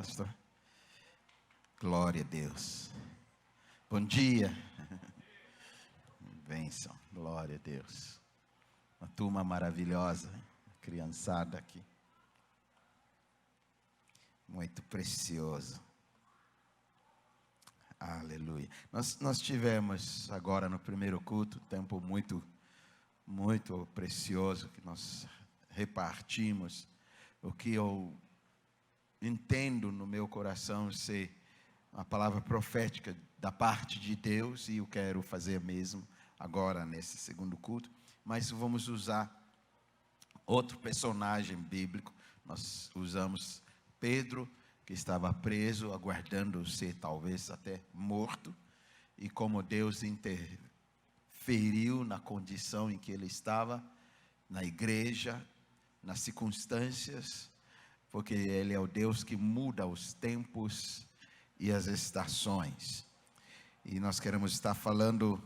pastor? Glória a Deus. Bom dia. Bênção. Glória a Deus. Uma turma maravilhosa, criançada aqui. Muito precioso. Aleluia. Nós tivemos agora no primeiro culto um tempo muito precioso que nós repartimos o que eu entendo no meu coração ser uma palavra profética da parte de Deus, e eu quero fazer mesmo agora nesse segundo culto, mas vamos usar outro personagem bíblico. Nós usamos Pedro, que estava preso, aguardando ser talvez até morto, e como Deus interferiu na condição em que ele estava, na igreja, nas circunstâncias, porque Ele é o Deus que muda os tempos e as estações. E nós queremos estar falando,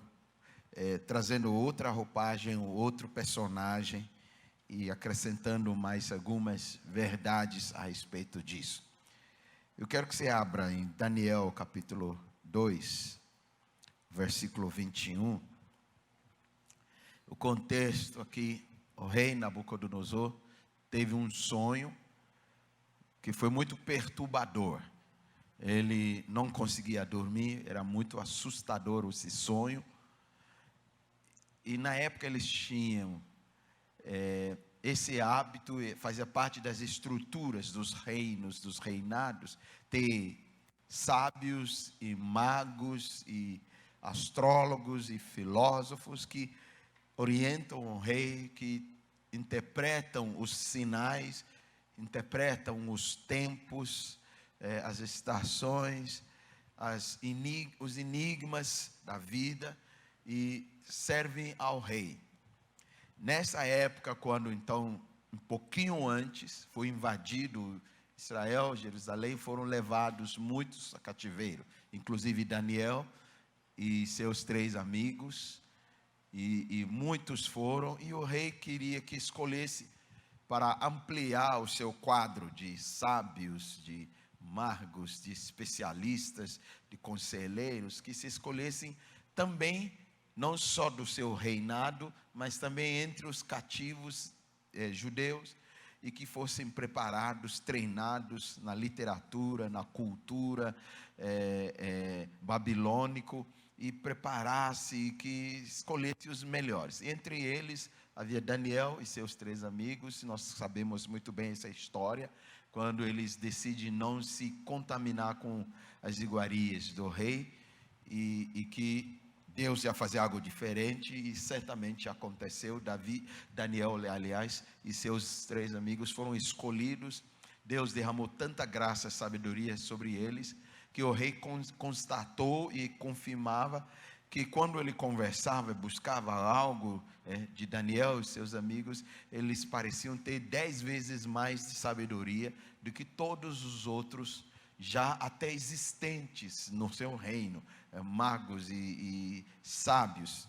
trazendo outra roupagem, outro personagem, e acrescentando mais algumas verdades a respeito disso. Eu quero que você abra em Daniel capítulo 2, versículo 21. O contexto aqui, o rei Nabucodonosor teve um sonho que foi muito perturbador. Ele não conseguia dormir, era muito assustador esse sonho. E na época eles tinham esse hábito, fazia parte das estruturas dos reinos, dos reinados, ter sábios e magos e astrólogos e filósofos que orientam o rei, que interpretam os sinais, interpretam os tempos, as estações, os enigmas da vida, e servem ao rei. Nessa época, quando então, um pouquinho antes, foi invadido Israel, Jerusalém, foram levados muitos a cativeiro, inclusive Daniel e seus 3 amigos, e muitos foram, e o rei queria que escolhesse, para ampliar o seu quadro de sábios, de magos, de especialistas, de conselheiros, que se escolhessem também, não só do seu reinado, mas também entre os cativos judeus, e que fossem preparados, treinados na literatura, na cultura babilônico, e preparasse, que escolhesse os melhores. Entre eles havia Daniel e seus 3 amigos. Nós sabemos muito bem essa história, quando eles decidem não se contaminar com as iguarias do rei, e que Deus ia fazer algo diferente, e certamente aconteceu. Daniel, aliás, e seus 3 amigos foram escolhidos. Deus derramou tanta graça e sabedoria sobre eles, que o rei constatou e confirmava que quando ele conversava e buscava algo de Daniel e seus amigos, eles pareciam ter 10 vezes mais de sabedoria do que todos os outros já até existentes no seu reino, magos e sábios.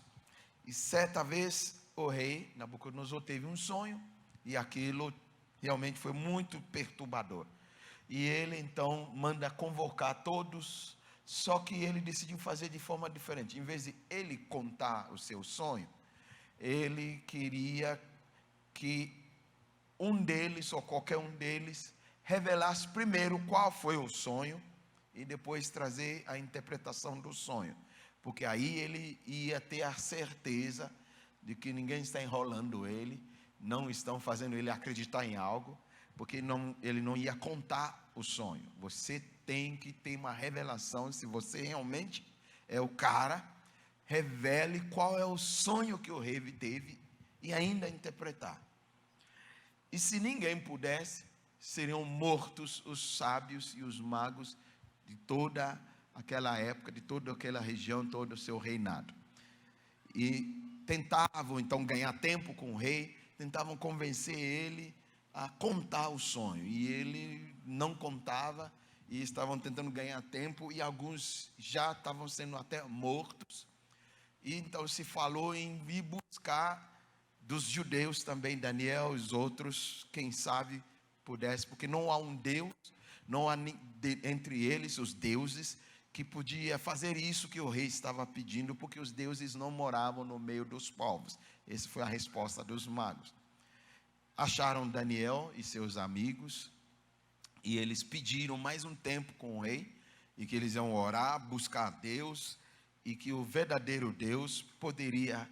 E certa vez o rei Nabucodonosor teve um sonho, e aquilo realmente foi muito perturbador. E ele então manda convocar todos, só que ele decidiu fazer de forma diferente. Em vez de ele contar o seu sonho, ele queria que um deles, ou qualquer um deles, revelasse primeiro qual foi o sonho, e depois trazer a interpretação do sonho, porque aí ele ia ter a certeza de que ninguém está enrolando ele, não estão fazendo ele acreditar em algo, porque ele não ia contar o sonho. Você tem que ter uma revelação. Se você realmente é o cara, revele qual é o sonho que o rei teve, e ainda interpretar. E se ninguém pudesse, seriam mortos os sábios e os magos de toda aquela época, de toda aquela região, todo o seu reinado. E tentavam então ganhar tempo com o rei, tentavam convencer ele a contar o sonho, e ele não contava, e estavam tentando ganhar tempo, e alguns já estavam sendo até mortos. E então se falou em ir buscar dos judeus também Daniel e os outros, quem sabe pudesse, porque não há um Deus, não há entre eles, os deuses, que podia fazer isso que o rei estava pedindo, porque os deuses não moravam no meio dos povos. Essa foi a resposta dos magos. Acharam Daniel e seus amigos, e eles pediram mais um tempo com o rei, e que eles iam orar, buscar a Deus, e que o verdadeiro Deus poderia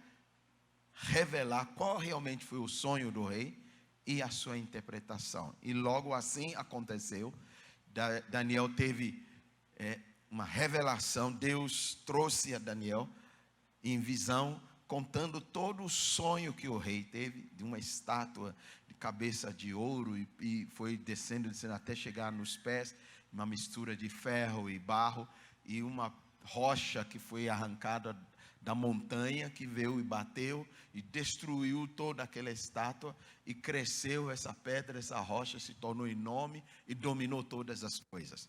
revelar qual realmente foi o sonho do rei e a sua interpretação. E logo assim aconteceu. Daniel teve uma revelação. Deus trouxe a Daniel em visão, contando todo o sonho que o rei teve, de uma estátua de cabeça de ouro, e foi descendo até chegar nos pés, uma mistura de ferro e barro, e uma rocha que foi arrancada da montanha, que veio e bateu e destruiu toda aquela estátua, e cresceu essa pedra, essa rocha se tornou enorme e dominou todas as coisas.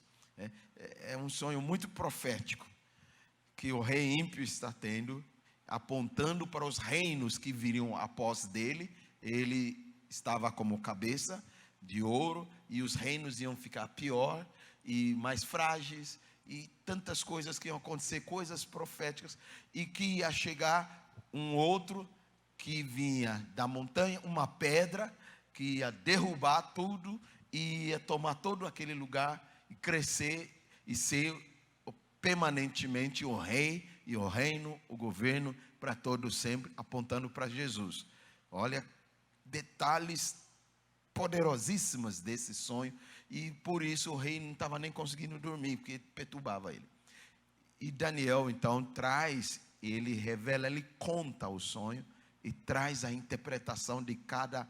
É um sonho muito profético que o rei ímpio está tendo, apontando para os reinos que viriam após dele. Ele estava como cabeça de ouro, e os reinos iam ficar pior e mais frágeis, e tantas coisas que iam acontecer, coisas proféticas, e que ia chegar um outro que vinha da montanha, uma pedra que ia derrubar tudo, e ia tomar todo aquele lugar e crescer e ser permanentemente o rei e o reino, o governo para todos sempre, apontando para Jesus. Olha, detalhes poderosíssimos desse sonho, e por isso o rei não estava nem conseguindo dormir, porque perturbava ele. E Daniel então ele revela, ele conta o sonho e traz a interpretação de cada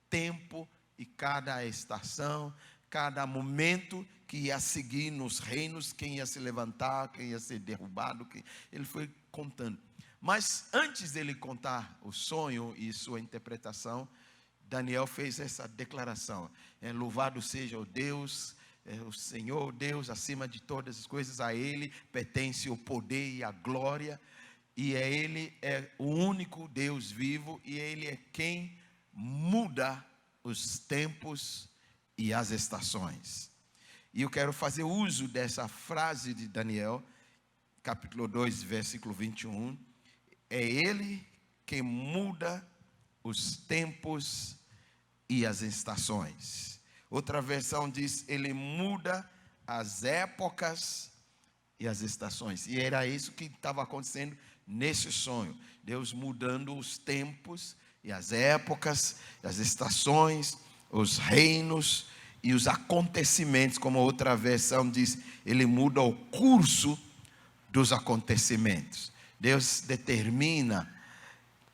tempo e cada estação, cada momento que ia seguir nos reinos, quem ia se levantar, quem ia ser derrubado, ele foi contando. Mas antes dele contar o sonho e sua interpretação, Daniel fez essa declaração: louvado seja o Deus, o Senhor Deus acima de todas as coisas, a Ele pertence o poder e a glória, e Ele é o único Deus vivo, e Ele é quem muda os tempos e as estações. E eu quero fazer uso dessa frase de Daniel, capítulo 2, versículo 21. É Ele quem muda os tempos e as estações. Outra versão diz: Ele muda as épocas e as estações. E era isso que estava acontecendo nesse sonho. Deus mudando os tempos e as épocas, as estações, os reinos e os acontecimentos. Como outra versão diz, Ele muda o curso dos acontecimentos. Deus determina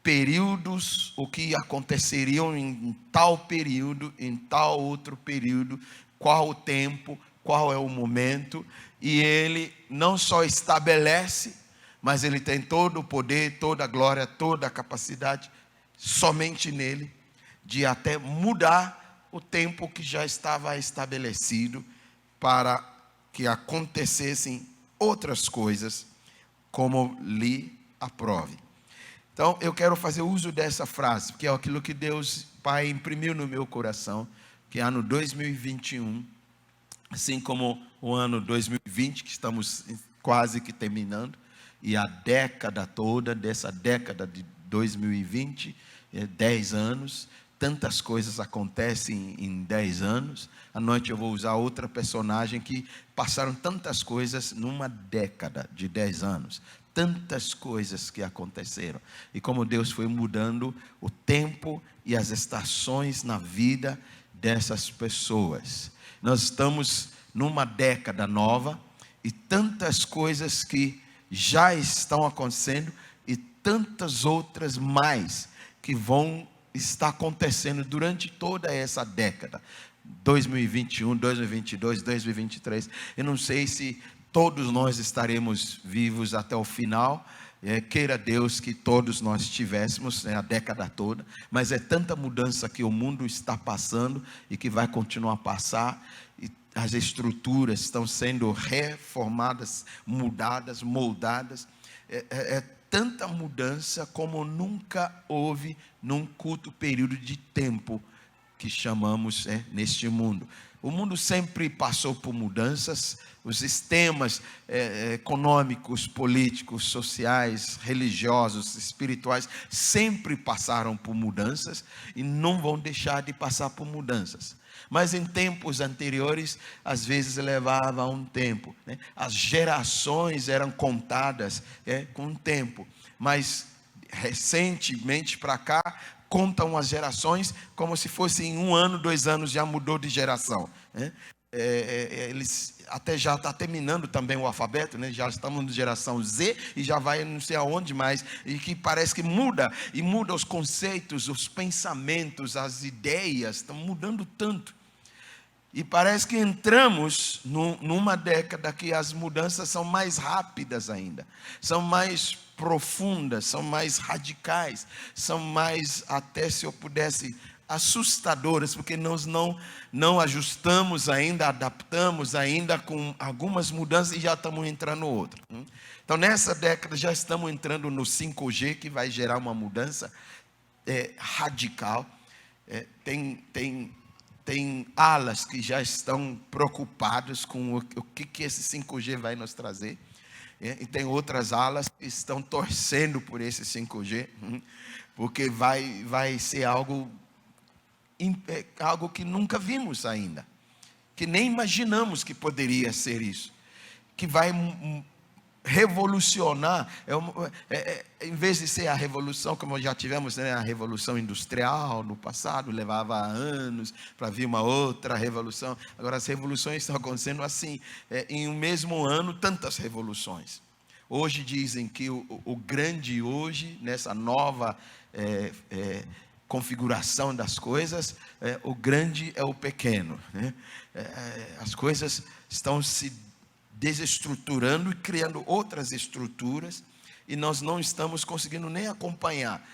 períodos, o que aconteceriam em tal período, em tal outro período, qual o tempo, qual é o momento, e Ele não só estabelece, mas Ele tem todo o poder, toda a glória, toda a capacidade, somente nele, de até mudar o tempo que já estava estabelecido, para que acontecessem outras coisas, como lhe aprove. Então, eu quero fazer uso dessa frase, porque é aquilo que Deus Pai imprimiu no meu coração, que ano 2021, assim como o ano 2020, que estamos quase que terminando, e a década toda, dessa década de 2020, 10 anos, tantas coisas acontecem em 10 anos. À noite eu vou usar outra personagem que passaram tantas coisas numa década de 10 anos. Tantas coisas que aconteceram, e como Deus foi mudando o tempo e as estações na vida dessas pessoas. Nós estamos numa década nova, e tantas coisas que já estão acontecendo, e tantas outras mais que vão estar acontecendo durante toda essa década, 2021, 2022, 2023, eu não sei se todos nós estaremos vivos até o final, queira Deus que todos nós estivéssemos a década toda, mas é tanta mudança que o mundo está passando e que vai continuar a passar, e as estruturas estão sendo reformadas, mudadas, moldadas, é tanta mudança como nunca houve num curto período de tempo que chamamos neste mundo. O mundo sempre passou por mudanças, os sistemas econômicos, políticos, sociais, religiosos, espirituais, sempre passaram por mudanças e não vão deixar de passar por mudanças. Mas em tempos anteriores, às vezes levava um tempo, né? As gerações eram contadas com o tempo, mas recentemente para cá, contam as gerações como se fosse em 1 ano, 2 anos já mudou de geração, né? Eles até já está terminando também o alfabeto, né? Já estamos na geração Z e já vai não sei aonde mais, e que parece que muda os conceitos, os pensamentos, as ideias estão mudando tanto, e parece que entramos numa década que as mudanças são mais rápidas ainda, são mais profundas, são mais radicais, são mais, até se eu pudesse, assustadoras, porque nós não ajustamos ainda, adaptamos ainda com algumas mudanças e já estamos entrando em outra. Então nessa década já estamos entrando no 5G, que vai gerar uma mudança radical. Tem alas que já estão preocupadas com o que esse 5G vai nos trazer. E tem outras alas que estão torcendo por esse 5G, porque vai ser algo que nunca vimos ainda, que nem imaginamos que poderia ser isso, que vai revolucionar, em vez de ser a revolução, como já tivemos, né, a revolução industrial no passado, levava anos para vir uma outra revolução. Agora as revoluções estão acontecendo assim, em um mesmo ano, tantas revoluções. Hoje dizem que o grande hoje, nessa nova configuração das coisas, o grande é o pequeno, né? As coisas estão se desestruturando e criando outras estruturas, e nós não estamos conseguindo nem acompanhar.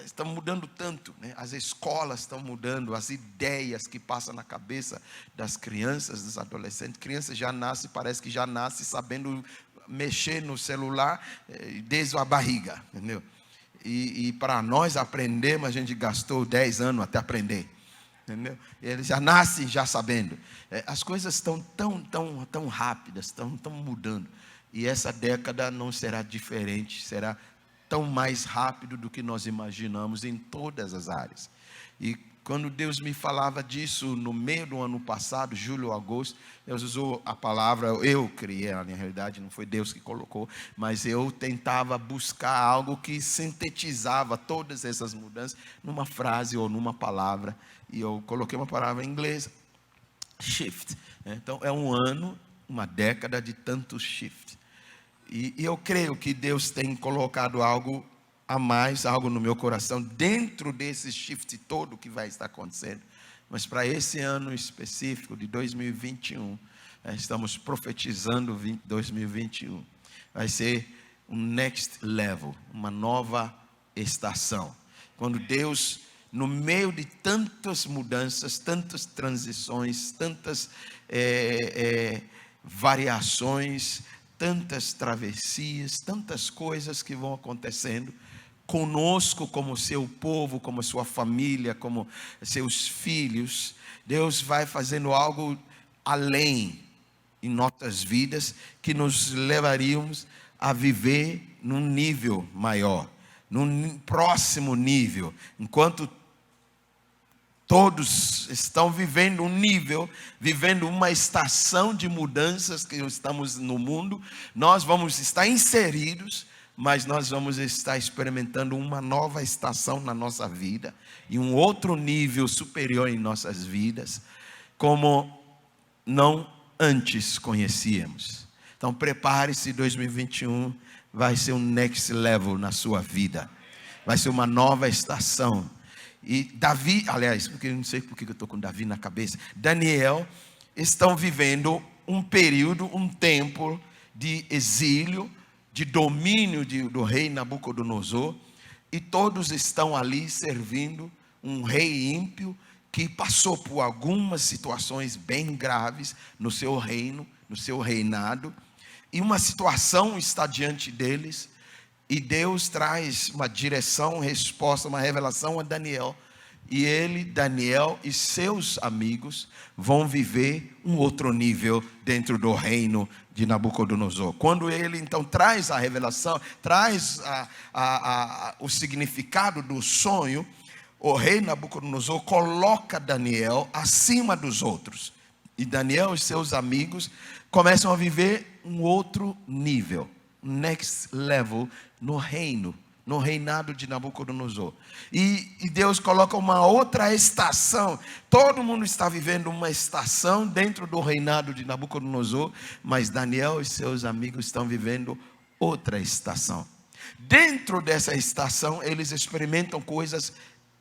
Está mudando tanto, né? As escolas estão mudando, as ideias que passam na cabeça das crianças, dos adolescentes. Criança já nasce, parece que já nasce sabendo mexer no celular desde a barriga, entendeu? E para nós aprendermos, a gente gastou 10 anos até aprender, entendeu? Eles já nascem já sabendo. As coisas estão tão rápidas, estão mudando. E essa década não será diferente, será tão mais rápido do que nós imaginamos em todas as áreas. E quando Deus me falava disso no meio do ano passado, julho, agosto, Deus usou a palavra, eu criei, na realidade não foi Deus que colocou, mas eu tentava buscar algo que sintetizava todas essas mudanças numa frase ou numa palavra, e eu coloquei uma palavra em inglês, shift. Então é um ano, uma década de tanto shift. E eu creio que Deus tem colocado algo a mais, algo no meu coração, dentro desse shift todo que vai estar acontecendo. Mas para esse ano específico de 2021, estamos profetizando 2021. Vai ser um next level, uma nova estação. Quando Deus, no meio de tantas mudanças, tantas transições, tantas variações, tantas travessias, tantas coisas que vão acontecendo conosco, como seu povo, como sua família, como seus filhos, Deus vai fazendo algo além em nossas vidas, que nos levaríamos a viver num nível maior, num próximo nível. Enquanto todos estão vivendo um nível, vivendo uma estação de mudanças que estamos no mundo, nós vamos estar inseridos, mas nós vamos estar experimentando uma nova estação na nossa vida, e um outro nível superior em nossas vidas, como não antes conhecíamos. Então prepare-se, 2021 vai ser um next level na sua vida, vai ser uma nova estação. E Davi, aliás, porque eu não sei porque eu estou com Davi na cabeça, Daniel, estão vivendo um período, um tempo de exílio, de domínio do rei Nabucodonosor, e todos estão ali servindo um rei ímpio que passou por algumas situações bem graves no seu reino, no seu reinado, e uma situação está diante deles, e Deus traz uma direção, resposta, uma revelação a Daniel, E ele, Daniel e seus amigos vão viver um outro nível dentro do reino de Nabucodonosor. Quando ele então traz a revelação, traz o significado do sonho, o rei Nabucodonosor coloca Daniel acima dos outros. E Daniel e seus amigos começam a viver um outro nível, next level no reino, no reinado de Nabucodonosor. E Deus coloca uma outra estação. Todo mundo está vivendo uma estação dentro do reinado de Nabucodonosor, mas Daniel e seus amigos estão vivendo outra estação. Dentro dessa estação, eles experimentam coisas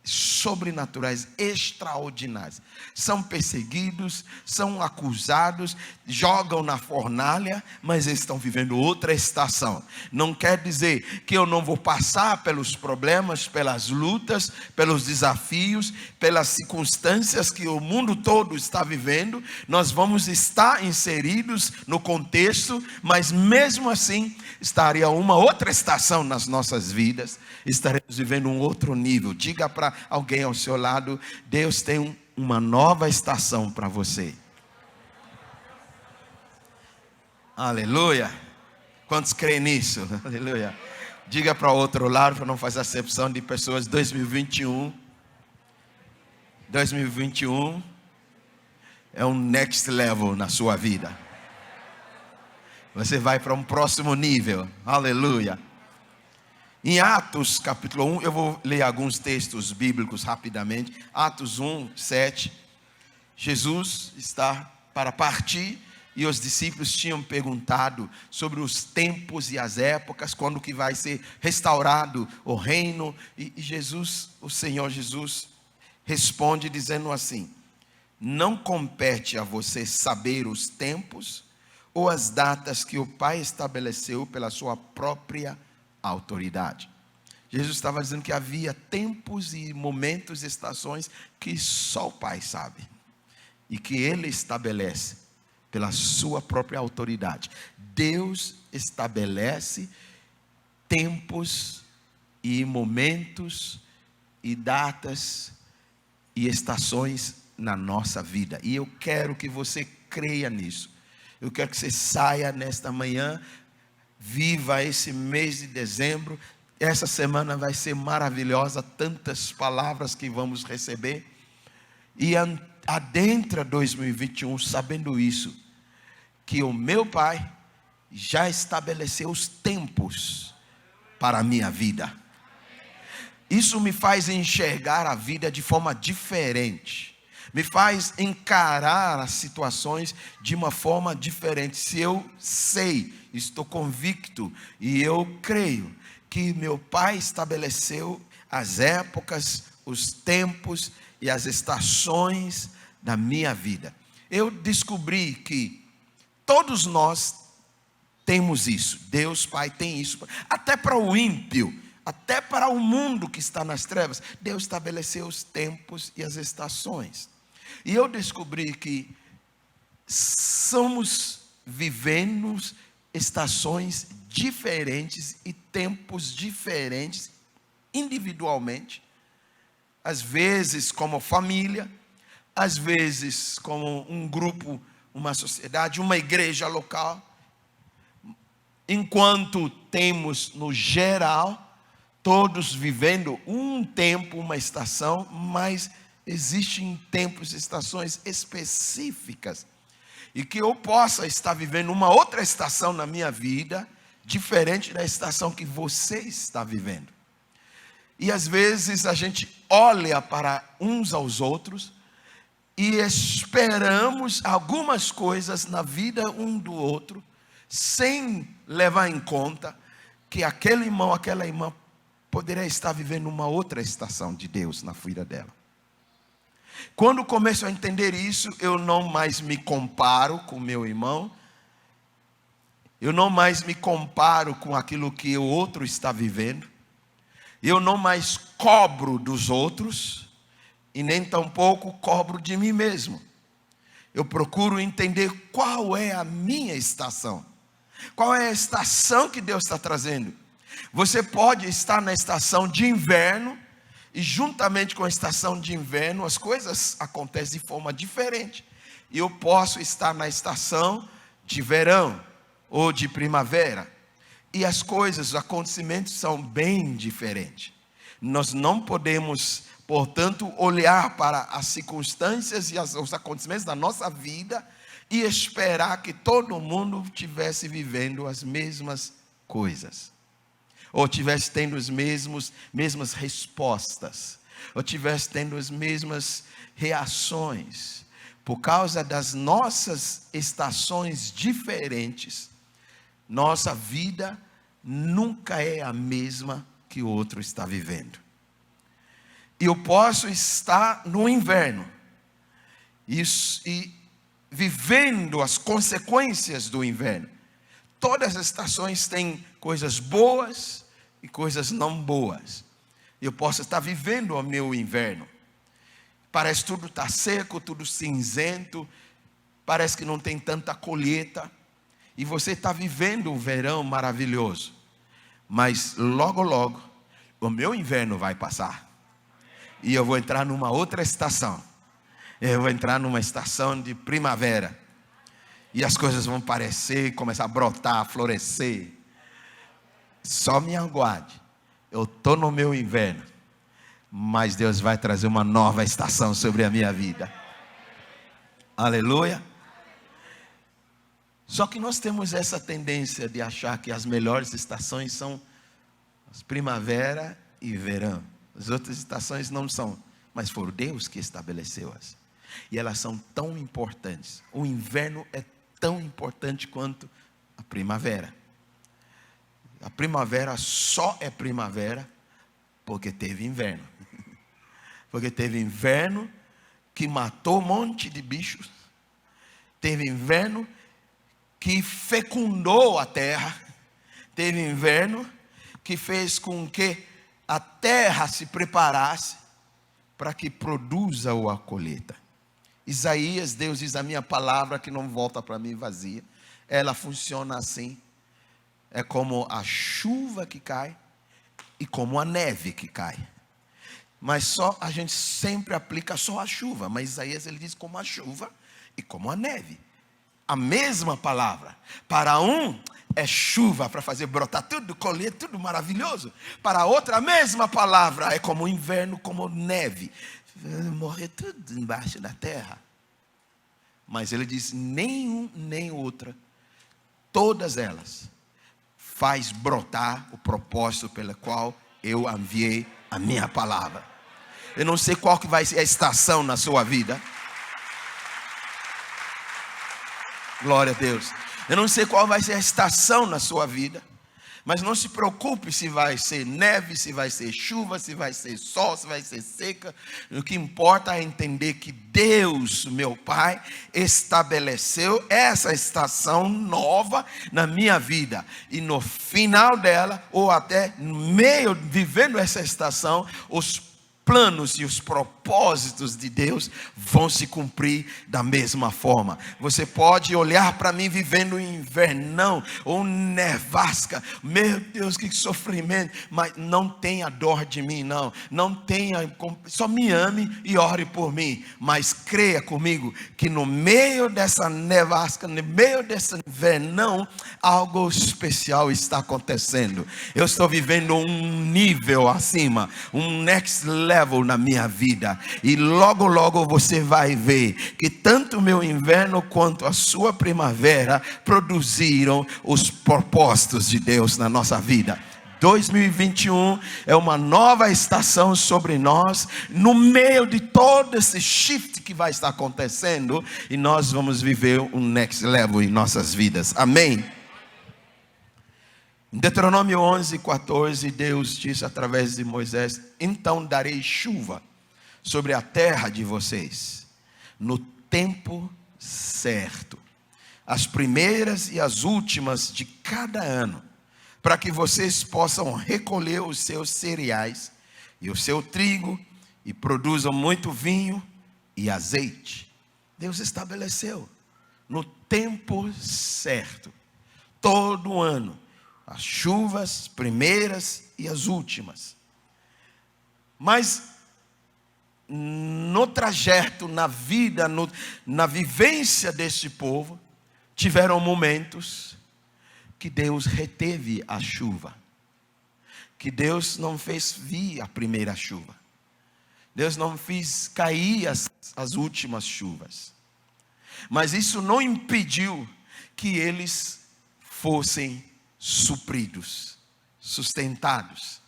sobrenaturais, extraordinárias. São perseguidos, são acusados, jogam na fornalha, mas eles estão vivendo outra estação. Não quer dizer que eu não vou passar pelos problemas, pelas lutas, pelos desafios, pelas circunstâncias que o mundo todo está vivendo. Nós vamos estar inseridos no contexto, mas mesmo assim estaria uma outra estação nas nossas vidas. Estaremos vivendo um outro nível. Diga para alguém ao seu lado: Deus tem uma nova estação para você. Aleluia. Quantos creem nisso? Aleluia. Diga para o outro lado, para não fazer acepção de pessoas. 2021 é um next level na sua vida. Você vai para um próximo nível. Aleluia. Em Atos capítulo 1, eu vou ler alguns textos bíblicos rapidamente. Atos 1, 7. Jesus está para partir e os discípulos tinham perguntado sobre os tempos e as épocas, quando que vai ser restaurado o reino. E Jesus, o Senhor Jesus, responde dizendo assim: não compete a você saber os tempos ou as datas que o Pai estabeleceu pela sua própria autoridade. Jesus estava dizendo que havia tempos e momentos, estações que só o Pai sabe e que Ele estabelece pela sua própria autoridade. Deus estabelece tempos e momentos e datas e estações na nossa vida, e eu quero que você creia nisso. Eu quero que você saia nesta manhã, viva esse mês de dezembro. Essa semana vai ser maravilhosa, tantas palavras que vamos receber. E adentra 2021 sabendo isso, que o meu Pai já estabeleceu os tempos para a minha vida. Isso me faz enxergar a vida de forma diferente. Me faz encarar as situações de uma forma diferente. Se eu sei, estou convicto e eu creio que meu Pai estabeleceu as épocas, os tempos e as estações da minha vida. Eu descobri que todos nós temos isso. Deus Pai tem isso. Até para o ímpio, até para o mundo que está nas trevas, Deus estabeleceu os tempos e as estações. E eu descobri que vivemos estações diferentes e tempos diferentes, individualmente. Às vezes como família, às vezes como um grupo, uma sociedade, uma igreja local. Enquanto temos no geral, todos vivendo um tempo, uma estação, mas existem tempos e estações específicas. E que eu possa estar vivendo uma outra estação na minha vida, diferente da estação que você está vivendo. E às vezes a gente olha para uns aos outros e esperamos algumas coisas na vida um do outro, sem levar em conta que aquele irmão, aquela irmã poderia estar vivendo uma outra estação de Deus na vida dela. Quando começo a entender isso, eu não mais me comparo com meu irmão, eu não mais me comparo com aquilo que o outro está vivendo, eu não mais cobro dos outros, e nem tampouco cobro de mim mesmo. Eu procuro entender qual é a minha estação, qual é a estação que Deus está trazendo. Você pode estar na estação de inverno, E juntamente com a estação de inverno, as coisas acontecem de forma diferente. E eu posso estar na estação de verão ou de primavera. E as coisas, os acontecimentos são bem diferentes. Nós não podemos, portanto, olhar para as circunstâncias e os acontecimentos da nossa vida e esperar que todo mundo estivesse vivendo as mesmas coisas, ou estivesse tendo as mesmas respostas, ou estivesse tendo as mesmas reações. Por causa das nossas estações diferentes, nossa vida nunca é a mesma que o outro está vivendo. E eu posso estar no inverno e vivendo as consequências do inverno. Todas as estações têm coisas boas e coisas não boas. Eu posso estar vivendo o meu inverno. Parece que tudo está seco, tudo cinzento, parece que não tem tanta colheita. E você está vivendo um verão maravilhoso. Mas logo, logo, o meu inverno vai passar. E eu vou entrar numa outra estação. Eu vou entrar numa estação de primavera. E as coisas vão parecer, começar a brotar, a florescer. Só me aguarde. Eu estou no meu inverno. Mas Deus vai trazer uma nova estação sobre a minha vida. Aleluia. Só que nós temos essa tendência de achar que as melhores estações são as primavera e verão. As outras estações não são, mas foi Deus que estabeleceu-as. E elas são tão importantes. O inverno é tão importante quanto a primavera. A primavera só é primavera porque teve inverno. Porque teve inverno que matou um monte de bichos. Teve inverno que fecundou a terra. Teve inverno que fez com que a terra se preparasse para que produza a colheita. Isaías, Deus diz: a minha palavra que não volta para mim vazia. Ela funciona assim. É como a chuva que cai e como a neve que cai. Mas só a gente sempre aplica só a chuva. Mas Isaías ele diz como a chuva e como a neve. A mesma palavra. Para um é chuva para fazer brotar tudo, colher tudo maravilhoso. Para outra a mesma palavra é como inverno, como neve. Morrer tudo embaixo da terra. Mas ele diz nenhum nem outra. Todas elas faz brotar o propósito pelo qual eu enviei a minha palavra. Eu não sei qual que vai ser a estação na sua vida. Glória a Deus. Eu não sei qual vai ser a estação na sua vida. Mas não se preocupe se vai ser neve, se vai ser chuva, se vai ser sol, se vai ser seca. O que importa é entender que Deus, meu Pai, estabeleceu essa estação nova na minha vida. E no final dela, ou até no meio, vivendo essa estação, os planos e os propósitos de Deus vão se cumprir da mesma forma. Você pode olhar para mim vivendo um invernão ou nevasca. Meu Deus, que sofrimento. Mas não tenha dor de mim, não. Não tenha, só me ame e ore por mim. Mas creia comigo que no meio dessa nevasca, no meio desse invernão, algo especial está acontecendo. Eu estou vivendo um nível acima, um next level na minha vida, e logo logo você vai ver que tanto o meu inverno quanto a sua primavera produziram os propósitos de Deus na nossa vida. 2021 é uma nova estação sobre nós, no meio de todo esse shift que vai estar acontecendo, e nós vamos viver um next level em nossas vidas. Amém? Em Deuteronômio 11:14, Deus disse através de Moisés: então darei chuva sobre a terra de vocês, no tempo certo, as primeiras e as últimas de cada ano, para que vocês possam recolher os seus cereais e o seu trigo, e produzam muito vinho e azeite. Deus estabeleceu no tempo certo, todo ano, as chuvas primeiras e as últimas. Mas no trajeto, na vida, na vivência deste povo, tiveram momentos que Deus reteve a chuva, que Deus não fez vir a primeira chuva, Deus não fez cair as últimas chuvas, mas isso não impediu que eles fossem supridos, sustentados.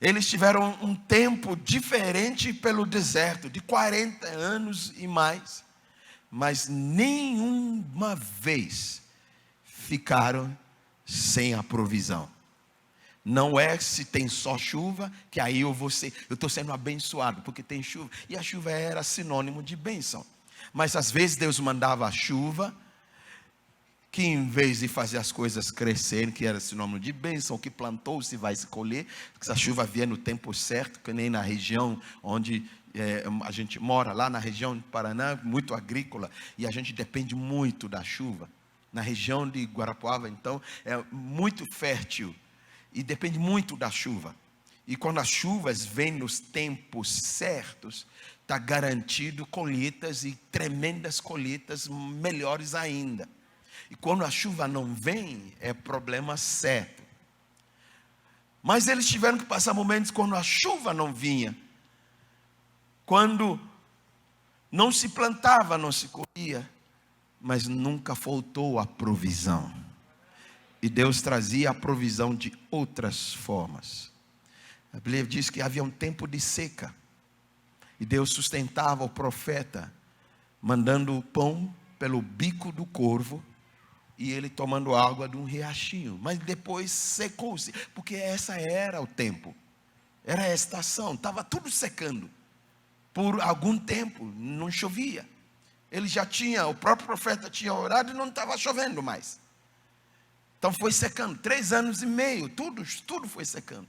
Eles tiveram um tempo diferente pelo deserto, de 40 anos e mais, mas nenhuma vez ficaram sem a provisão. Não é se tem só chuva, que aí eu estou sendo abençoado, porque tem chuva. E a chuva era sinônimo de bênção. Mas às vezes Deus mandava a chuva, que em vez de fazer as coisas crescerem, que era sinônimo de bênção, o que plantou se vai se colher, porque a chuva vier no tempo certo, que nem na região onde a gente mora, lá na região do Paraná, muito agrícola, e a gente depende muito da chuva. Na região de Guarapuava, então, é muito fértil, e depende muito da chuva. E quando as chuvas vêm nos tempos certos, está garantido colheitas e tremendas colheitas, melhores ainda. E quando a chuva não vem, é problema certo. Mas eles tiveram que passar momentos quando a chuva não vinha, quando não se plantava, não se colhia, mas nunca faltou a provisão. E Deus trazia a provisão de outras formas. A Bíblia diz que havia um tempo de seca, e Deus sustentava o profeta, mandando o pão pelo bico do corvo, e ele tomando água de um riachinho. Mas depois secou-se, porque essa era o tempo, era a estação, estava tudo secando. Por algum tempo não chovia. O próprio profeta tinha orado e não estava chovendo mais. Então foi secando, 3 anos e meio, tudo foi secando.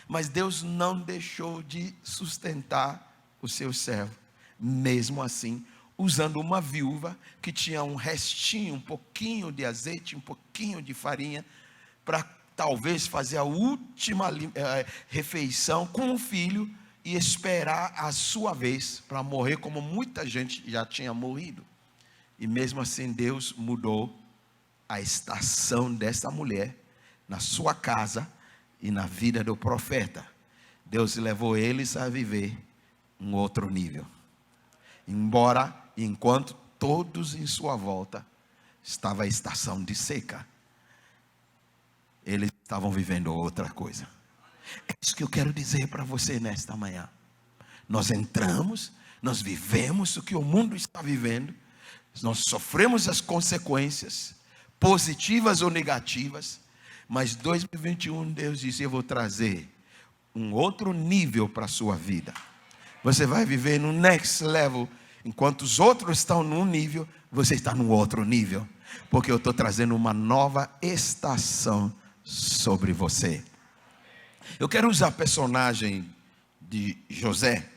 Mas Deus não deixou de sustentar o seu servo, mesmo assim, usando uma viúva que tinha um restinho, um pouquinho de azeite, um pouquinho de farinha, para talvez fazer a última refeição com o filho e esperar a sua vez para morrer, como muita gente já tinha morrido. E mesmo assim Deus mudou a estação dessa mulher na sua casa e na vida do profeta. Deus levou eles a viver um outro nível. Embora, enquanto todos em sua volta estava a estação de seca, eles estavam vivendo outra coisa. É isso que eu quero dizer para você nesta manhã. Nós entramos, nós vivemos o que o mundo está vivendo, nós sofremos as consequências, positivas ou negativas, mas 2021 Deus disse: eu vou trazer um outro nível para a sua vida. Você vai viver no next level. Enquanto os outros estão num nível, você está num outro nível, porque eu estou trazendo uma nova estação sobre você. Eu quero usar a personagem de José,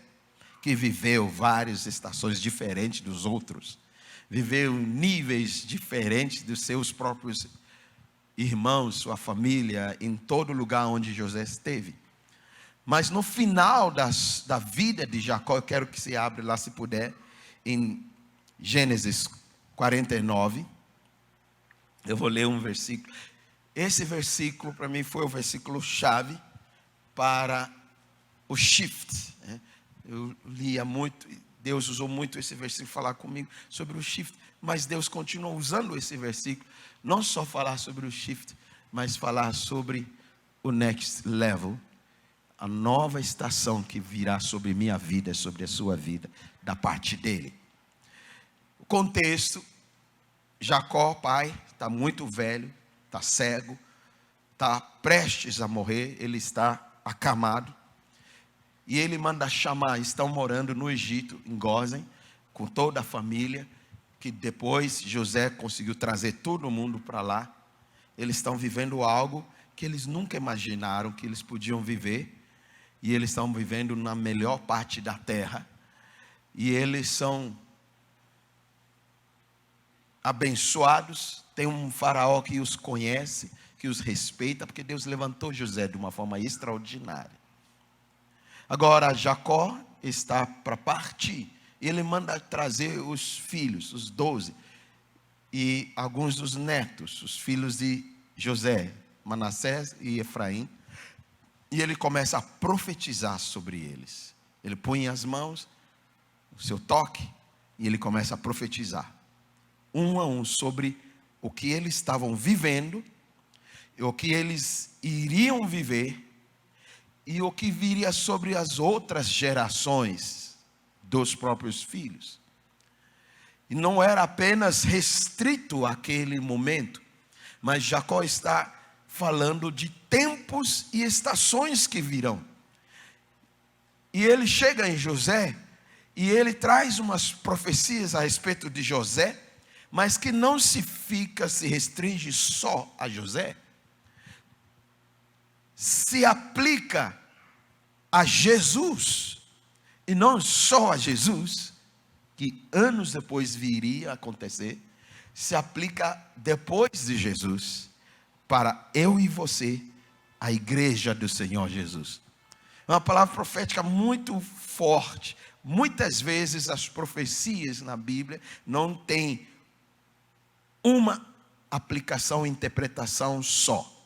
que viveu várias estações diferentes dos outros, viveu níveis diferentes dos seus próprios irmãos, sua família, em todo lugar onde José esteve. Mas no final da vida de Jacó, eu quero que você abra lá, se puder, em Gênesis 49, eu vou ler um versículo. Esse versículo para mim foi o versículo chave para o shift. Eu lia muito, Deus usou muito esse versículo para falar comigo sobre o shift, mas Deus continua usando esse versículo, não só falar sobre o shift, mas falar sobre o next level, a nova estação que virá sobre minha vida, sobre a sua vida, da parte dele. O contexto: Jacó, pai, está muito velho, está cego, está prestes a morrer, ele está acamado, e ele manda chamar, estão morando no Egito, em Gósen, com toda a família, que depois José conseguiu trazer todo mundo para lá. Eles estão vivendo algo que eles nunca imaginaram que eles podiam viver, e eles estão vivendo na melhor parte da terra, e eles são abençoados. Tem um faraó que os conhece, que os respeita, porque Deus levantou José de uma forma extraordinária. Agora Jacó está para partir. Ele manda trazer os filhos, os 12, e alguns dos netos, os filhos de José, Manassés e Efraim. E ele começa a profetizar sobre eles. Ele põe as mãos, o seu toque, e ele começa a profetizar. Um a um sobre o que eles estavam vivendo, o que eles iriam viver, e o que viria sobre as outras gerações dos próprios filhos. E não era apenas restrito àquele momento, mas Jacó está falando de tempos e estações que virão. E ele chega em José, e ele traz umas profecias a respeito de José, mas que não se restringe só a José. Se aplica a Jesus, e não só a Jesus, que anos depois viria a acontecer, se aplica depois de Jesus, para eu e você, a igreja do Senhor Jesus. É uma palavra profética muito forte. Muitas vezes as profecias na Bíblia não têm uma aplicação e interpretação só.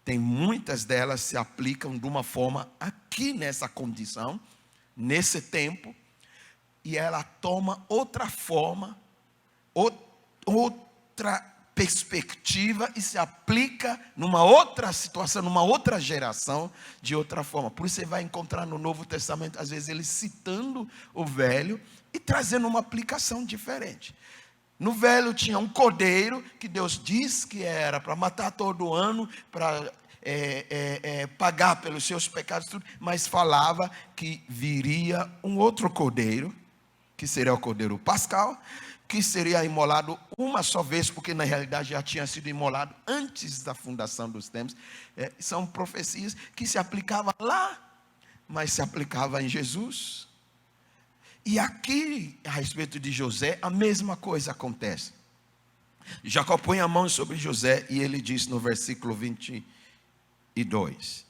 Tem muitas delas se aplicam de uma forma aqui nessa condição, nesse tempo, e ela toma outra forma, outra perspectiva e se aplica numa outra situação, numa outra geração, de outra forma. Por isso você vai encontrar no Novo Testamento, às vezes, ele citando o Velho e trazendo uma aplicação diferente. No Velho tinha um cordeiro que Deus diz que era para matar todo ano, para pagar pelos seus pecados, tudo, mas falava que viria um outro cordeiro, que seria o cordeiro pascal, que seria imolado uma só vez, porque na realidade já tinha sido imolado antes da fundação dos tempos. São profecias que se aplicavam lá, mas se aplicavam em Jesus. E aqui, a respeito de José, a mesma coisa acontece. Jacó põe a mão sobre José e ele diz no versículo 22: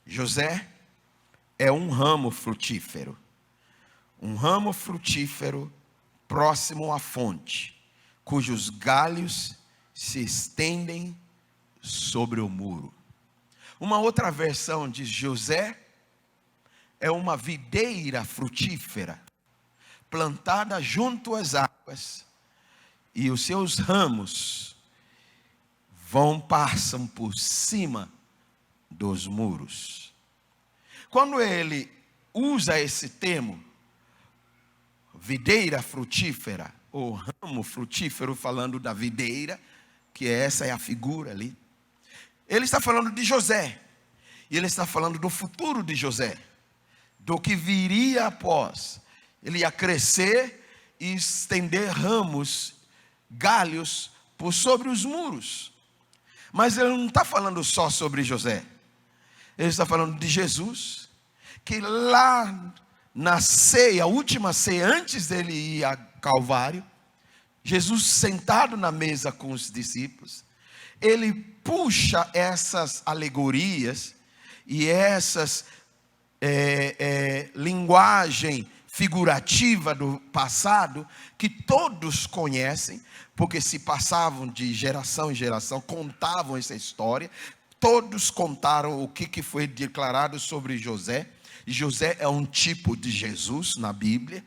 José é um ramo frutífero. Um ramo frutífero próximo à fonte, cujos galhos se estendem sobre o muro. Uma outra versão diz: José é uma videira frutífera, plantada junto às águas, e os seus ramos passam por cima dos muros. Quando ele usa esse termo, videira frutífera, ou ramo frutífero, falando da videira, que essa é a figura ali, ele está falando de José, e ele está falando do futuro de José, do que viria após. Ele ia crescer e estender ramos, galhos, por sobre os muros. Mas ele não está falando só sobre José. Ele está falando de Jesus, que lá na ceia, a última ceia, antes dele ir a Calvário, Jesus sentado na mesa com os discípulos, ele puxa essas alegorias e essas linguagem figurativa do passado, que todos conhecem, porque se passavam de geração em geração, contavam essa história. Todos contaram o que foi declarado sobre José. José é um tipo de Jesus na Bíblia,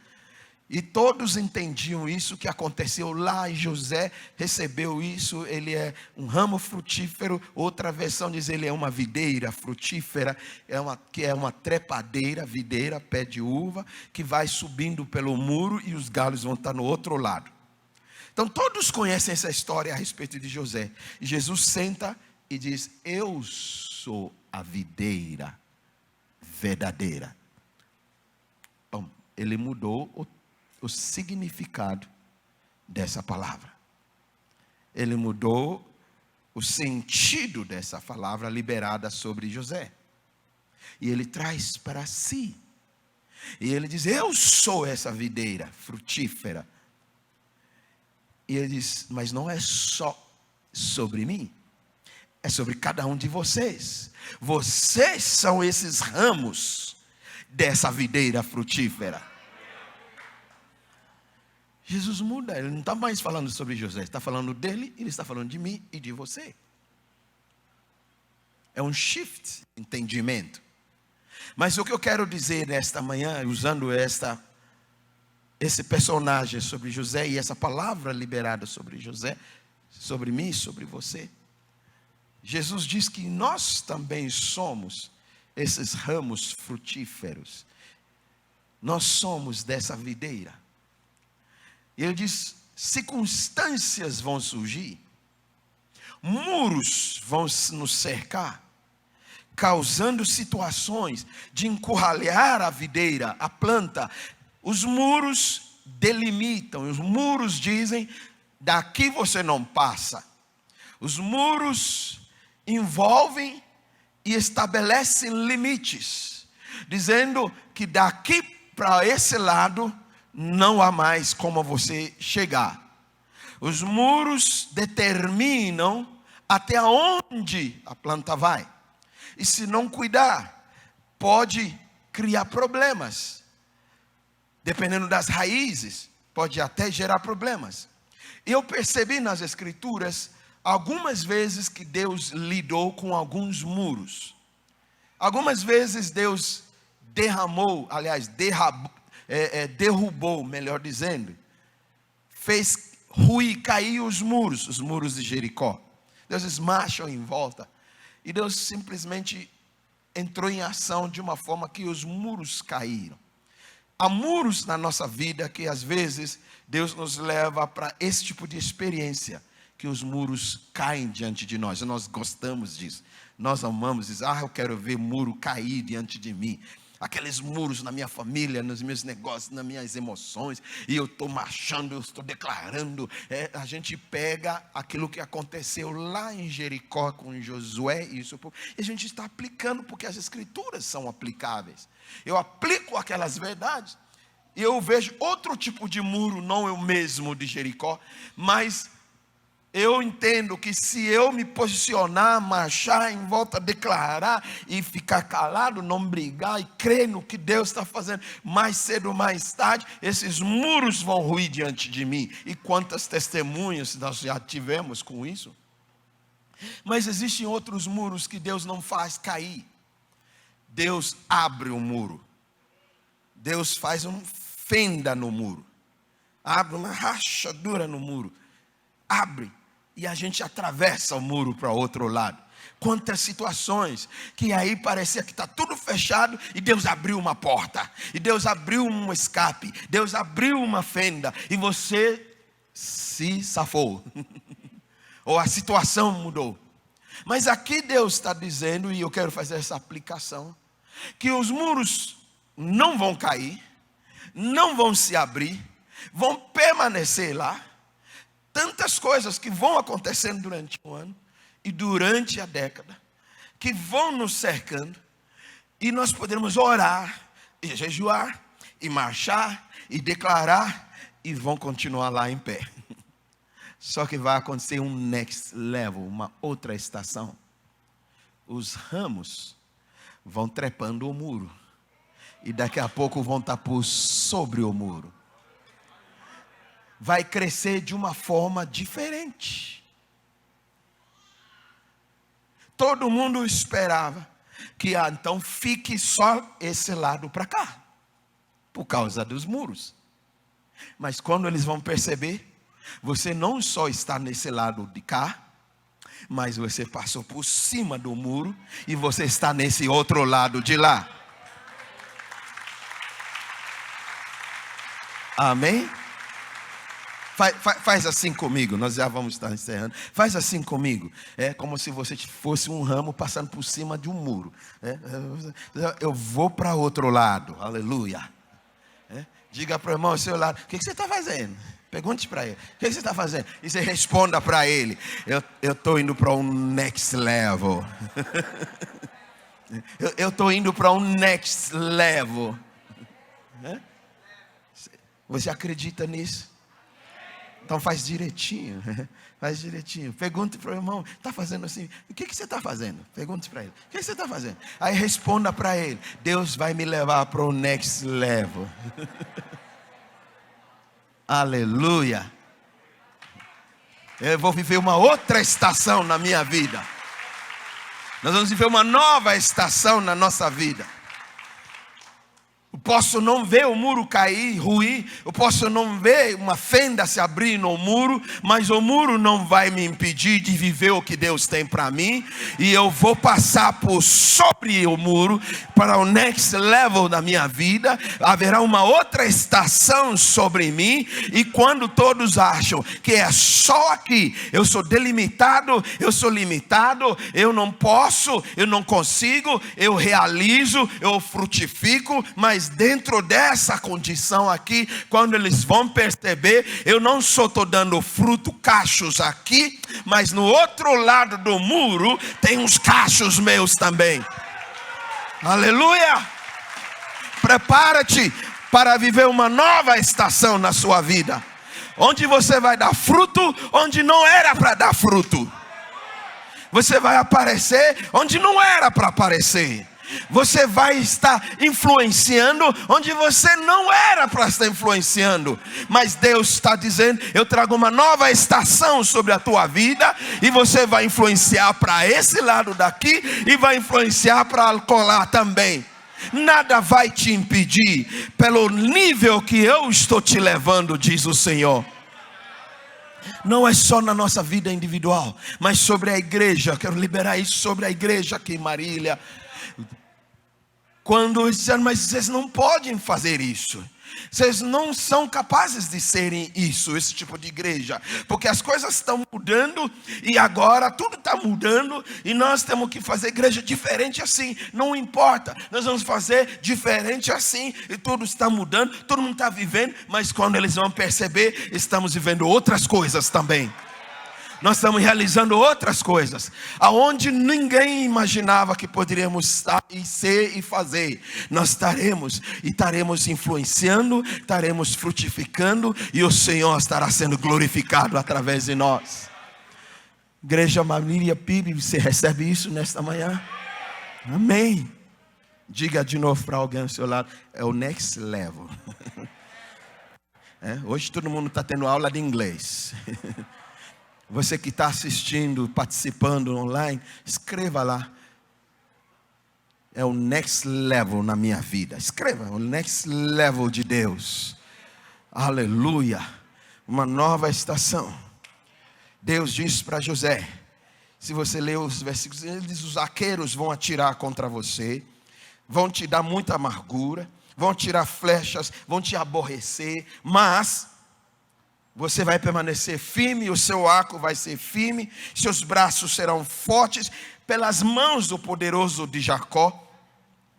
e todos entendiam isso que aconteceu lá, e José recebeu isso. Ele é um ramo frutífero. Outra versão diz ele é uma videira frutífera, que é uma trepadeira, videira, pé de uva, que vai subindo pelo muro e os galhos vão estar no outro lado. Então todos conhecem essa história a respeito de José. E Jesus senta e diz: eu sou a videira verdadeira. Bom, ele mudou o significado dessa palavra. Ele mudou o sentido dessa palavra liberada sobre José. E ele traz para si. E ele diz: eu sou essa videira frutífera. E ele diz: mas não é só sobre mim, é sobre cada um de vocês. Vocês são esses ramos, dessa videira frutífera. Jesus muda, ele não está mais falando sobre José, está falando dele, ele está falando de mim e de você. É um shift, entendimento. Mas o que eu quero dizer nesta manhã, usando esse personagem sobre José e essa palavra liberada sobre José, sobre mim e sobre você, Jesus diz que nós também somos esses ramos frutíferos. Nós somos dessa videira. E ele diz: circunstâncias vão surgir, muros vão nos cercar, causando situações de encurralar a videira, a planta. Os muros delimitam, os muros dizem: daqui você não passa. Os muros envolvem e estabelecem limites, dizendo que daqui para esse lado não há mais como você chegar. Os muros determinam até onde a planta vai. E se não cuidar, pode criar problemas. Dependendo das raízes, pode até gerar problemas. Eu percebi nas Escrituras algumas vezes que Deus lidou com alguns muros. Algumas vezes Deus derrubou, melhor dizendo, fez ruir, cair os muros de Jericó. Deus marchou em volta. E Deus simplesmente entrou em ação de uma forma que os muros caíram. Há muros na nossa vida que às vezes Deus nos leva para esse tipo de experiência, que os muros caem diante de nós. E nós gostamos disso. Nós amamos isso. Eu quero ver muro cair diante de mim. Aqueles muros na minha família, nos meus negócios, nas minhas emoções. E eu estou marchando, eu estou declarando. A gente pega aquilo que aconteceu lá em Jericó com Josué e a gente está aplicando, porque as Escrituras são aplicáveis. Eu aplico aquelas verdades. E eu vejo outro tipo de muro, não o mesmo de Jericó, mas eu entendo que se eu me posicionar, marchar em volta, declarar e ficar calado, não brigar e crer no que Deus está fazendo, mais cedo ou mais tarde, esses muros vão ruir diante de mim. E quantas testemunhas nós já tivemos com isso? Mas existem outros muros que Deus não faz cair. Deus abre o muro. Deus faz uma fenda no muro. Abre uma rachadura no muro. Abre. E a gente atravessa o muro para o outro lado. Quantas situações que aí parecia que está tudo fechado e Deus abriu uma porta. E Deus abriu um escape. Deus abriu uma fenda. E você se safou. Ou a situação mudou. Mas aqui Deus está dizendo, e eu quero fazer essa aplicação, que os muros não vão cair, não vão se abrir, vão permanecer lá. Tantas coisas que vão acontecendo durante o ano e durante a década, que vão nos cercando, e nós podemos orar, e jejuar, e marchar, e declarar, e vão continuar lá em pé. Só que vai acontecer um next level, uma outra estação. Os ramos vão trepando o muro, e daqui a pouco vão estar por sobre o muro. Vai crescer de uma forma diferente. Todo mundo esperava que então fique só esse lado para cá, por causa dos muros. Mas quando eles vão perceber, você não só está nesse lado de cá, mas você passou por cima do muro e você está nesse outro lado de lá. Amém? Faz assim comigo, nós já vamos estar encerrando. Faz assim comigo. É como se você fosse um ramo passando por cima de um muro. Eu vou para outro lado, aleluia. Diga para o irmão ao seu lado: o que você está fazendo? Pergunte para ele: o que você está fazendo? E você responda para ele: eu estou indo para um next level. Eu estou indo para um next level. Você acredita nisso? Então faz direitinho. Faz direitinho. Pergunte para o irmão, está fazendo assim? O que você está fazendo? Pergunte para ele. O que você está fazendo? Aí responda para ele. Deus vai me levar para o next level. Aleluia. Eu vou viver uma outra estação na minha vida. Nós vamos viver uma nova estação na nossa vida. Eu posso não ver o muro cair, ruir. Eu posso não ver uma fenda se abrir no muro. Mas o muro não vai me impedir de viver o que Deus tem para mim. E eu vou passar por sobre o muro para o next level da minha vida. Haverá uma outra estação sobre mim. E quando todos acham que é só aqui, eu sou delimitado, eu sou limitado, eu não posso, eu não consigo, eu realizo, eu frutifico, mas dentro dessa condição aqui, quando eles vão perceber, eu não só estou dando fruto, cachos aqui, mas no outro lado do muro tem uns cachos meus também. Aleluia! Prepara-te para viver uma nova estação na sua vida, onde você vai dar fruto onde não era para dar fruto. Você vai aparecer onde não era para aparecer. Você vai estar influenciando onde você não era para estar influenciando. Mas Deus está dizendo, eu trago uma nova estação sobre a tua vida. E você vai influenciar para esse lado daqui e vai influenciar para colar também. Nada vai te impedir, pelo nível que eu estou te levando, diz o Senhor. Não é só na nossa vida individual, mas sobre a igreja. Quero liberar isso sobre a igreja aqui em Marília. Quando eles disseram, mas vocês não podem fazer isso. Vocês não são capazes de serem isso, esse tipo de igreja. Porque as coisas estão mudando e agora tudo está mudando. E nós temos que fazer igreja diferente assim. Não importa, nós vamos fazer diferente assim. E tudo está mudando, todo mundo está vivendo. Mas quando eles vão perceber, estamos vivendo outras coisas também. Nós estamos realizando outras coisas, aonde ninguém imaginava que poderíamos estar e ser e fazer. Nós estaremos influenciando, estaremos frutificando, e o Senhor estará sendo glorificado através de nós. Igreja Marília PIB, você recebe isso nesta manhã? Amém. Diga de novo para alguém ao seu lado, é o next level. Hoje todo mundo está tendo aula de inglês. Você que está assistindo, participando online, escreva lá. É o next level na minha vida. Escreva, o next level de Deus. Aleluia. Uma nova estação. Deus disse para José, se você ler os versículos, ele diz, os arqueiros vão atirar contra você, vão te dar muita amargura, vão tirar flechas, vão te aborrecer, mas você vai permanecer firme, o seu arco vai ser firme, seus braços serão fortes, pelas mãos do poderoso de Jacó,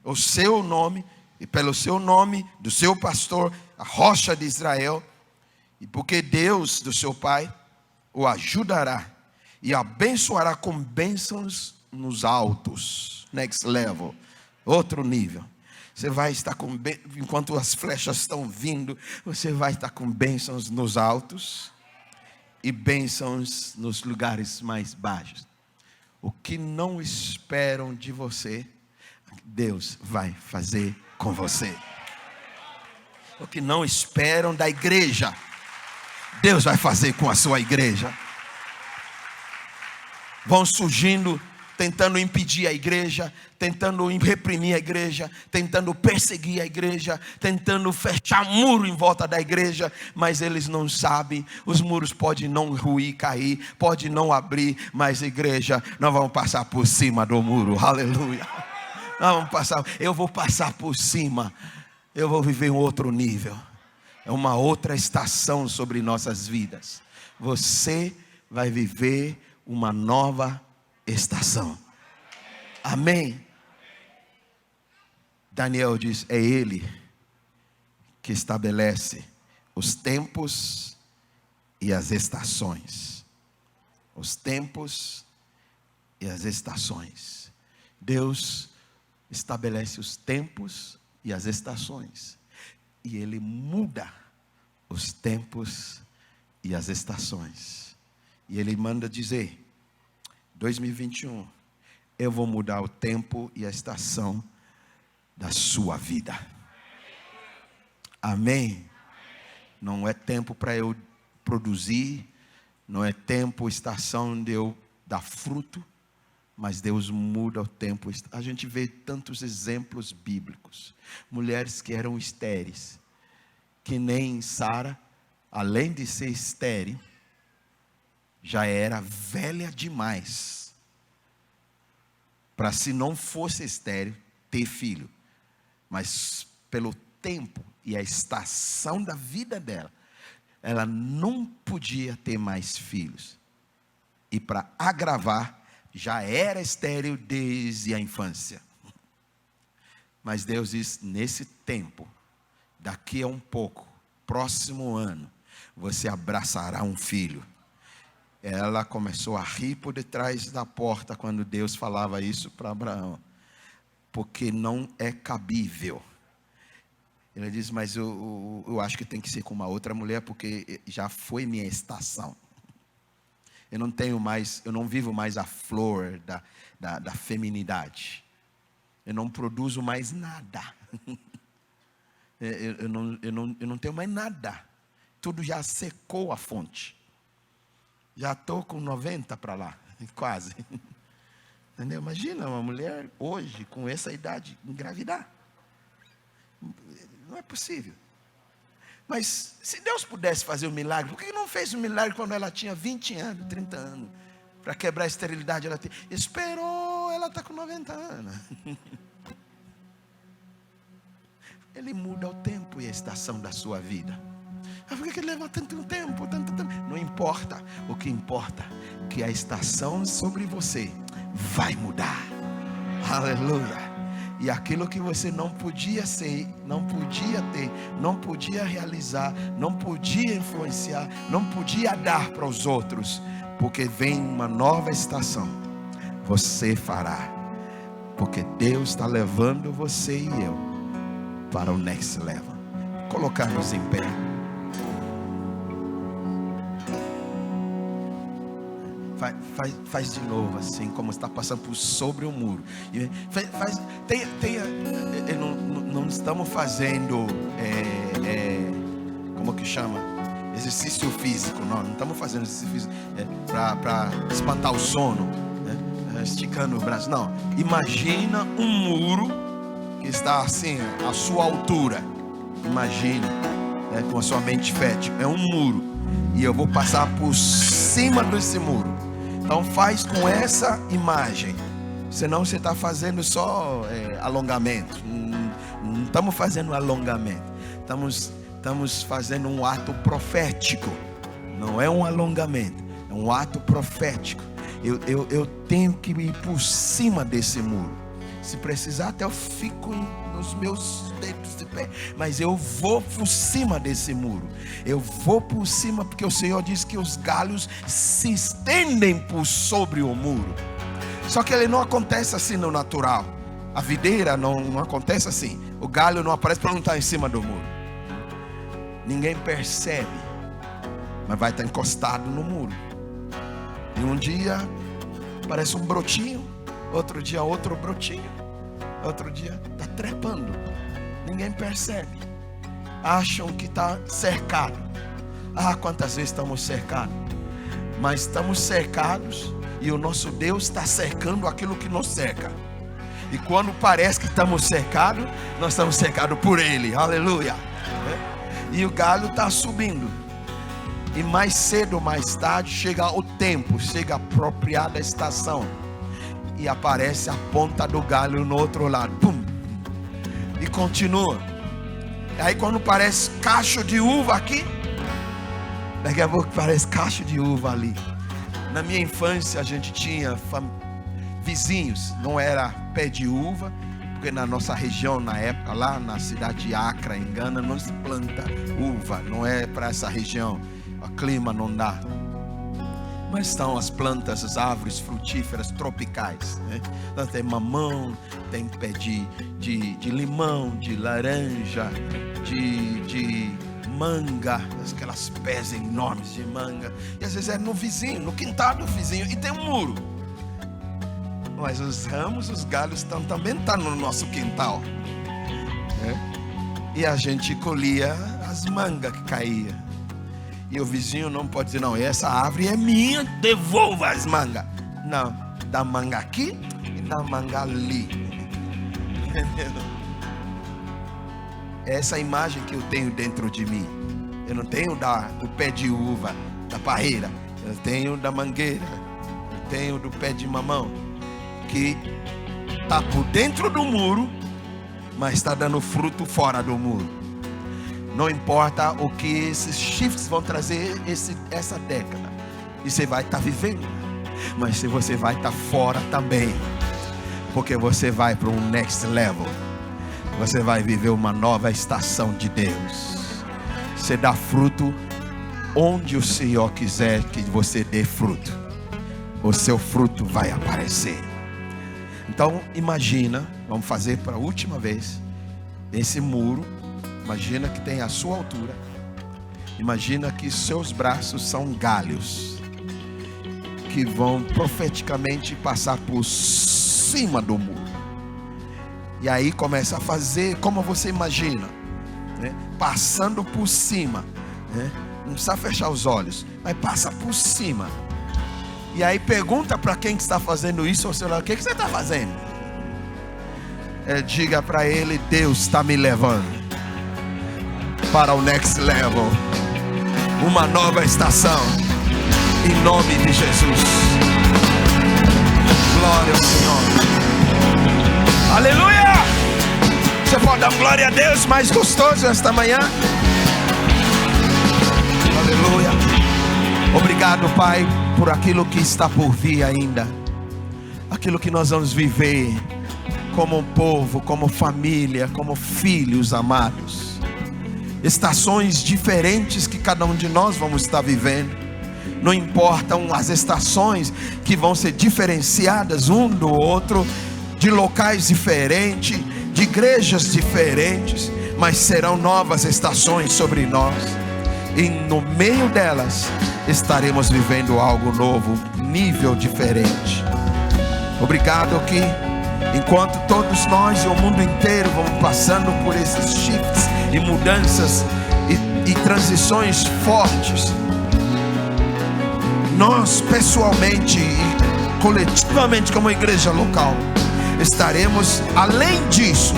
o seu nome, e pelo seu nome, do seu pastor, a rocha de Israel, e porque Deus do seu pai o ajudará, e abençoará com bênçãos nos altos, next level, outro nível. Você vai estar com, enquanto as flechas estão vindo, você vai estar com bênçãos nos altos e bênçãos nos lugares mais baixos. O que não esperam de você, Deus vai fazer com você. O que não esperam da igreja, Deus vai fazer com a sua igreja. Vão surgindo, tentando impedir a igreja, tentando reprimir a igreja, tentando perseguir a igreja, tentando fechar muro em volta da igreja, mas eles não sabem, os muros podem não ruir, cair, pode não abrir, mas a igreja, nós vamos passar por cima do muro, aleluia, nós vamos passar, eu vou passar por cima, eu vou viver um outro nível, é uma outra estação sobre nossas vidas, você vai viver uma nova estação. Amém. Daniel diz, é Ele que estabelece os tempos e as estações. Os tempos e as estações. Deus estabelece os tempos e as estações. E Ele muda os tempos e as estações. E Ele manda dizer, 2021, eu vou mudar o tempo e a estação da sua vida. Amém? Não é tempo para eu produzir, não é tempo, estação de eu dar fruto, mas Deus muda o tempo. A gente vê tantos exemplos bíblicos. Mulheres que eram estéreis, que nem Sara, além de ser estéril, já era velha demais para, se não fosse estéril, ter filho. Mas pelo tempo e a estação da vida dela, ela não podia ter mais filhos. E para agravar, já era estéril desde a infância. Mas Deus diz, nesse tempo, daqui a um pouco, próximo ano, você abraçará um filho. Ela começou a rir por detrás da porta quando Deus falava isso para Abraão. Porque não é cabível. Ele diz, mas eu acho que tem que ser com uma outra mulher, porque já foi minha estação. Eu não vivo mais a flor da feminidade. Eu não produzo mais nada. Eu não tenho mais nada. Tudo já secou a fonte. Já estou com 90 para lá, quase. Entendeu? Imagina uma mulher hoje, com essa idade, engravidar. Não é possível. Mas se Deus pudesse fazer um milagre, por que não fez um milagre quando ela tinha 20 anos, 30 anos? Para quebrar a esterilidade, ela esperou, ela está com 90 anos. Ele muda o tempo e a estação da sua vida. Por que leva tanto tempo? Não importa. O que importa é que a estação sobre você vai mudar. Aleluia. E aquilo que você não podia ser, não podia ter, não podia realizar, não podia influenciar, não podia dar para os outros, porque vem uma nova estação, você fará. Porque Deus está levando você e eu para o next level. Colocar-nos em pé. Faz de novo, assim como está passando por sobre o muro. Não estamos fazendo como que chama? Exercício físico. Não estamos fazendo exercício físico para espantar o sono, esticando o braço. Não, imagina um muro que está assim, à sua altura. Imagina, com a sua mente fértil. É um muro, e eu vou passar por cima desse muro. Então faz com essa imagem. Senão você está fazendo só alongamento. Não estamos fazendo alongamento. Estamos fazendo um ato profético. Não é um alongamento. É um ato profético. Eu tenho que ir por cima desse muro. Se precisar, até eu fico nos meus dedos de pé. Mas eu vou por cima desse muro. Eu vou por cima, porque o Senhor diz que os galhos se estendem por sobre o muro. Só que ele não acontece assim no natural. A videira não acontece assim. O galho não aparece para não estar em cima do muro. Ninguém percebe, mas vai estar encostado no muro. E um dia parece um brotinho, outro dia outro brotinho, outro dia está trepando. Ninguém percebe. Acham que está cercado. Quantas vezes estamos cercados? Mas estamos cercados, e o nosso Deus está cercando aquilo que nos cerca. E quando parece que estamos cercados, nós estamos cercados por Ele. Aleluia. E o galho está subindo. E mais cedo ou mais tarde chega o tempo, chega a apropriada estação, e aparece a ponta do galho no outro lado. Pum. E continua. Aí quando parece cacho de uva aqui, daqui a pouco parece cacho de uva ali. Na minha infância a gente tinha vizinhos, não era pé de uva, porque na nossa região, na época lá na cidade de Acre, em Gana, não se planta uva, não é para essa região, o clima não dá. Mas estão as plantas, as árvores frutíferas tropicais, né? Então tem mamão, tem pé de limão, de laranja, de manga, aquelas pés enormes de manga. E às vezes é no vizinho, no quintal do vizinho, e tem um muro. Mas os ramos, os galhos também estão no nosso quintal. E a gente colhia as mangas que caíam. E o vizinho não pode dizer, não, essa árvore é minha, devolva as mangas. Não, dá manga aqui e dá manga ali. Entendeu? É essa imagem que eu tenho dentro de mim. Eu não tenho do pé de uva, da parreira. Eu tenho da mangueira. Eu tenho do pé de mamão, que está por dentro do muro, mas está dando fruto fora do muro. Não importa o que esses shifts vão trazer essa década, e você vai estar vivendo, mas você vai estar fora também, porque você vai para um next level. Você vai viver uma nova estação de Deus. Você dá fruto onde o Senhor quiser que você dê fruto. O seu fruto vai aparecer. Então imagina, vamos fazer para a última vez, esse muro. Imagina que tem a sua altura. Imagina que seus braços são galhos que vão profeticamente passar por cima do muro. E aí começa a fazer como você imagina, né? Passando por cima, né? Não precisa fechar os olhos, mas passa por cima. E aí pergunta para quem que está fazendo isso ao seu lado: o que você está fazendo? Diga para ele: Deus está me levando para o next level, uma nova estação, em nome de Jesus. Glória ao Senhor. Aleluia! Você pode dar glória a Deus mais gostoso esta manhã? Aleluia! Obrigado, Pai, por aquilo que está por vir ainda, aquilo que nós vamos viver como um povo, como família, como filhos amados. Estações diferentes que cada um de nós vamos estar vivendo. Não importam as estações que vão ser diferenciadas um do outro, de locais diferentes, de igrejas diferentes, mas serão novas estações sobre nós, e no meio delas estaremos vivendo algo novo, nível diferente. Obrigado que enquanto todos nós e o mundo inteiro vamos passando por esses shifts e mudanças e transições fortes, nós pessoalmente e coletivamente como igreja local estaremos, além disso,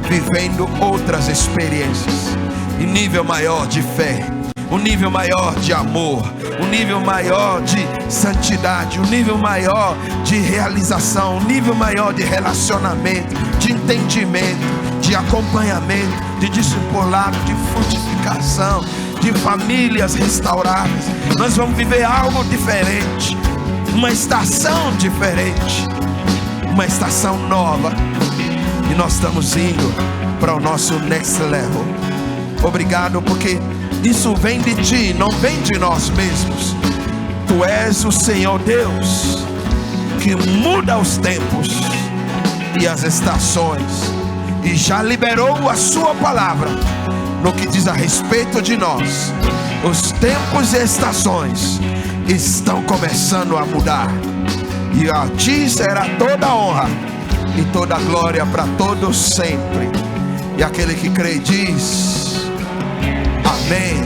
vivendo outras experiências, em nível maior de fé, um nível maior de amor, um nível maior de santidade, um nível maior de realização, um nível maior de relacionamento, de entendimento, de acompanhamento, de discipulado, de frutificação, de famílias restauradas. Nós vamos viver algo diferente, uma estação diferente, uma estação nova, e nós estamos indo para o nosso next level. Obrigado, porque isso vem de Ti, não vem de nós mesmos. Tu és o Senhor Deus que muda os tempos e as estações, e já liberou a Sua palavra no que diz a respeito de nós. Os tempos e estações estão começando a mudar, e a Ti será toda a honra e toda a glória para todos sempre. E aquele que crê diz amém.